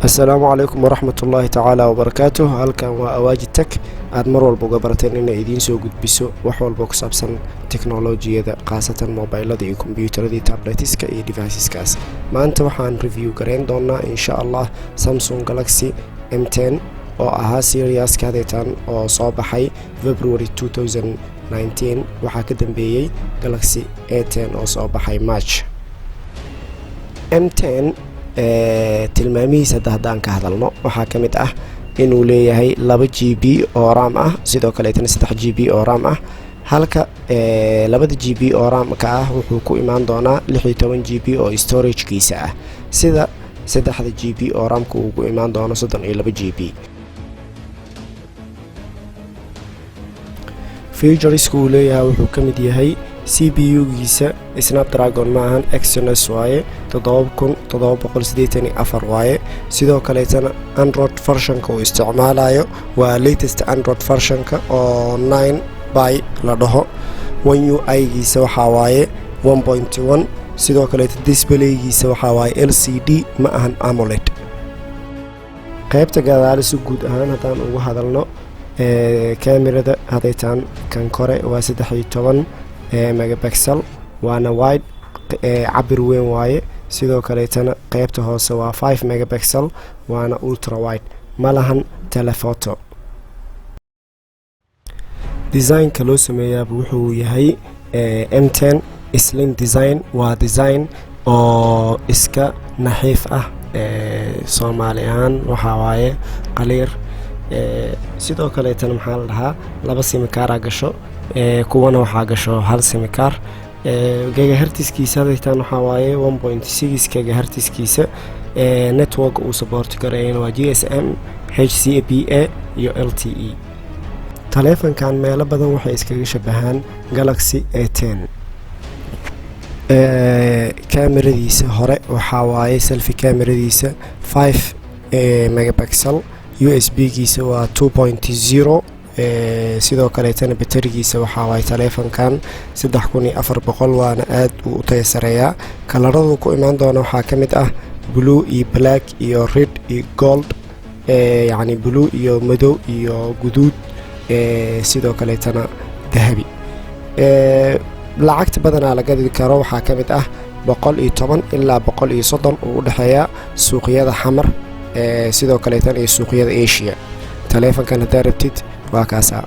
السلام عليكم ورحمة الله تعالى وبركاته. halkan waa Awaaji Tech aad mar walba uga barateen inay idiin soo gudbiso wax walba ku saabsan teknolojiyada qaasatan mobilada iyo kombiyuutarada iyo tabletiska iyo deviceskaas. maanta waxaan review gareyn doonaa insha Allah Samsung Galaxy M10 oo ahaa serious kadeetan oo soo baxay February 2019 waxaa ka dambeeyay Galaxy A10 oo soo baxay March. M10 tilmaamihiisa haddaan ka hadalno waxaa ka mid ah inuu leeyahay 2GB oo RAM ah, sidoo kale 3GB oo RAM ah, halka 2GB oo RAM ka ah wuxuu ku imaan doonaa 16GB oo storage-kiisa ah, sida 3GB oo RAM ku ugu imaan doono 32GB. featureska uu leeyahay wuxuu ka mid yahay CPU-giisa Snapdragon maahan Exynos waaye 7784 waaye, sidoo kaleetana Android versionka uu isticmaalayo waa latest Android versionka oo 9 by la dhaho. One UI-giisa waxaa waaye 1.1, sidoo kaleeta display-giisa waxaa waaye LCD ma ahan AMOLED. qaybta gadaal si guud ahaan haddaan ugu hadalno kamerada hadaytaan kan kore waa 13 megapixel waana wide cabir weyn waaye, sidoo kaleetana qaybta hoose waa 5 megapixel waana ultra wide, malahan telephoto. design-ka loo sameeyaaba wuxuu yahay M10 slim design, waa design oo iska naxiif ah, Soomaali ahaan waxaa waaye qaliir. sidoo kaleetana maxaa la dhahaa 2 simikaar gasho, kuwana waxaa gasho 1 simikaar. gigahertzkiisa hadaytaan waxaa waaye 1.6 gigahertzkiisa. network uu support gareeyana waa GSM, HCPA iyo LTE. taleefankan meelo badan waxay iskaga shabahaan Galaxy A10. kameradiisa hore waxaa waaye selfie kameradiisa 5 megapixel, USB-giisa waa 2.0. sidoo kaleetana baterigiisa waxaa waaye taleefankan 3400 waana aad u tayo sareeyaa. kalaradu ku imaan doona waxaa ka mid ah blue iyo black iyo red iyo gold, yacni blue iyo madow iyo guduud, sidoo kaleetana dahabi. lacagta badanaa la gadi karo waxaa ka mid ah 110 ilaa 130 oo u dhexeeya suuqyada xamar, sidoo kaleetana iyo suuqyada Asia. taleefankan haddaa rabtid waa kaasa.